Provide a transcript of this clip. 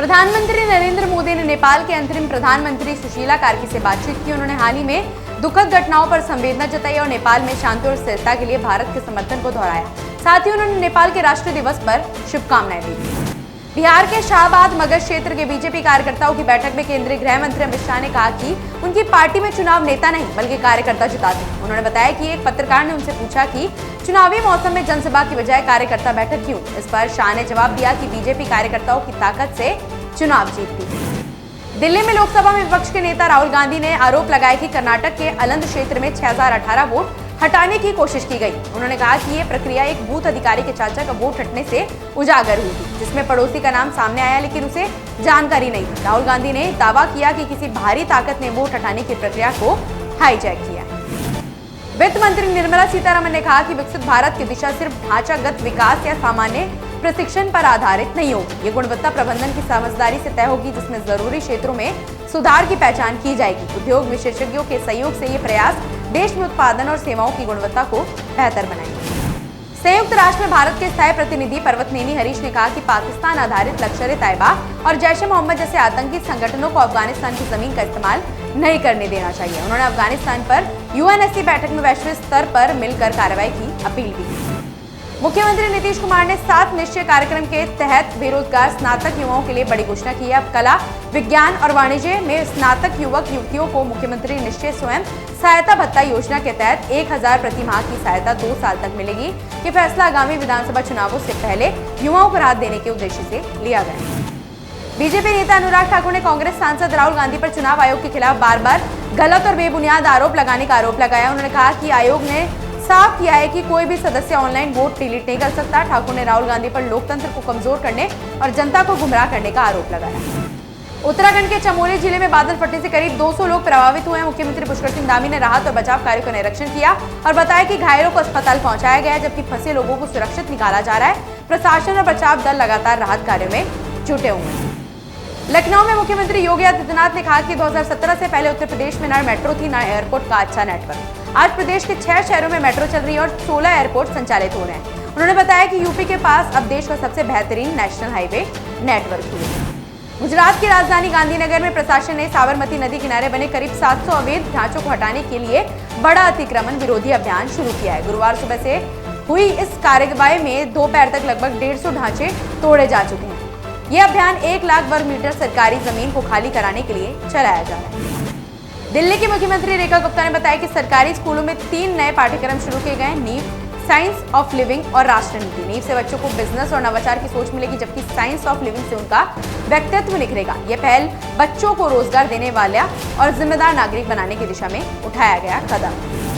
प्रधानमंत्री नरेंद्र मोदी ने नेपाल के अंतरिम प्रधानमंत्री सुशीला कार्की से बातचीत की। उन्होंने हाल ही में दुखद घटनाओं पर संवेदना जताई और नेपाल में शांति और स्थिरता के लिए भारत के समर्थन को दोहराया। साथ ही उन्होंने नेपाल के राष्ट्रीय दिवस पर शुभकामनाएं दी। बिहार के शाहबाद मगध क्षेत्र के बीजेपी कार्यकर्ताओं की बैठक में केंद्रीय गृह मंत्री अमित शाह ने कहा कि उनकी पार्टी में चुनाव नेता नहीं बल्कि कार्यकर्ता जिताते हैं। उन्होंने बताया कि एक पत्रकार ने उनसे पूछा कि चुनावी मौसम में जनसभा की बजाय कार्यकर्ता बैठक क्यों। इस पर शाह ने जवाब दिया कि बीजेपी कार्यकर्ताओं की ताकत से चुनाव जीतती है। दिल्ली में लोकसभा में विपक्ष के नेता राहुल गांधी ने आरोप लगाया कि कर्नाटक के अलंद क्षेत्र में 6018 वोट हटाने की कोशिश की गई। उन्होंने कहा कि ये प्रक्रिया एक बूथ अधिकारी के चाचा का वोट हटने से उजागर हुई थी, जिसमें पड़ोसी का नाम सामने आया लेकिन उसे जानकारी नहीं थी। राहुल गांधी ने दावा किया कि किसी बाहरी ताकत ने वोट हटाने की प्रक्रिया को हाईजैक किया। वित्त मंत्री निर्मला सीतारमण ने कहा कि विकसित भारत की दिशा सिर्फ ढांचागत विकास या सामान्य प्रशिक्षण पर आधारित नहीं होगी। ये गुणवत्ता प्रबंधन की समझदारी से तय होगी, जिसमें जरूरी क्षेत्रों में सुधार की पहचान की जाएगी। उद्योग विशेषज्ञों के सहयोग से ये प्रयास देश में उत्पादन और सेवाओं की गुणवत्ता को बेहतर बनाएंगे। संयुक्त राष्ट्र में भारत के स्थायी प्रतिनिधि पर्वतनेनी हरीश ने कहा कि पाकिस्तान आधारित लश्कर-ए-तैयबा और जैश-ए-मोहम्मद जैसे आतंकी संगठनों को अफगानिस्तान की जमीन का इस्तेमाल नहीं करने देना चाहिए। उन्होंने अफगानिस्तान पर यूएनएससी बैठक में वैश्विक स्तर पर मिलकर कार्रवाई की अपील भी की। मुख्यमंत्री नीतीश कुमार ने 7 निश्चय कार्यक्रम के तहत बेरोजगार स्नातक युवाओं के लिए बड़ी घोषणा की है। अब कला, विज्ञान और वाणिज्य में स्नातक युवक युवतियों को मुख्यमंत्री निश्चय स्वयं सहायता भत्ता योजना के तहत 1000 प्रति माह की सहायता 2 साल तक मिलेगी। ये फैसला आगामी विधानसभा चुनावों से पहले युवाओं को राहत देने के उद्देश्य से लिया गया है। बीजेपी नेता अनुराग ठाकुर ने कांग्रेस सांसद राहुल गांधी पर चुनाव आयोग के खिलाफ बार-बार गलत और बेबुनियाद आरोप लगाने का आरोप लगाया। उन्होंने कहा कि आयोग ने साफ किया है कि कोई भी सदस्य ऑनलाइन वोट डिलीट नहीं कर सकता। ठाकुर ने राहुल गांधी पर लोकतंत्र को कमजोर करने और जनता को गुमराह करने का आरोप लगाया। उत्तराखंड के चमोली जिले में बादल फटने से करीब 200 लोग प्रभावित हुए हैं। मुख्यमंत्री पुष्कर सिंह धामी ने राहत और बचाव कार्यों का निरीक्षण किया और बताया कि घायलों को अस्पताल पहुंचाया गया है, जबकि फंसे लोगों को सुरक्षित निकाला जा रहा है। प्रशासन और बचाव दल लगातार राहत कार्यों में जुटे हुए हैं। लखनऊ में मुख्यमंत्री योगी आदित्यनाथ ने कहा कि 2017 से पहले उत्तर प्रदेश में न मेट्रो थी न एयरपोर्ट का अच्छा नेटवर्क। आज प्रदेश के 6 शहरों में मेट्रो चल रही है और 16 एयरपोर्ट संचालित हो रहे हैं। उन्होंने बताया कि यूपी के पास अब देश का सबसे बेहतरीन नेशनल हाईवे नेटवर्क है। गुजरात की राजधानी गांधीनगर में प्रशासन ने साबरमती नदी किनारे बने करीब 700 अवैध ढांचों को हटाने के लिए बड़ा अतिक्रमण विरोधी अभियान शुरू किया है। गुरुवार सुबह से हुई इस कार्रवाई में दोपहर तक लगभग 150 ढांचे तोड़े जा चुके हैं। यह अभियान 1 लाख वर्ग मीटर सरकारी जमीन को खाली कराने के लिए चलाया जा रहा है। दिल्ली की मुख्यमंत्री रेखा गुप्ता ने बताया कि सरकारी स्कूलों में 3 नए पाठ्यक्रम शुरू किए गए हैं। नीव, साइंस ऑफ लिविंग और राष्ट्र नीति। नीव से बच्चों को बिजनेस और नवाचार की सोच मिलेगी, जबकि साइंस ऑफ लिविंग से उनका व्यक्तित्व निखरेगा। यह पहल बच्चों को रोजगार देने वाला और जिम्मेदार नागरिक बनाने की दिशा में उठाया गया कदम है।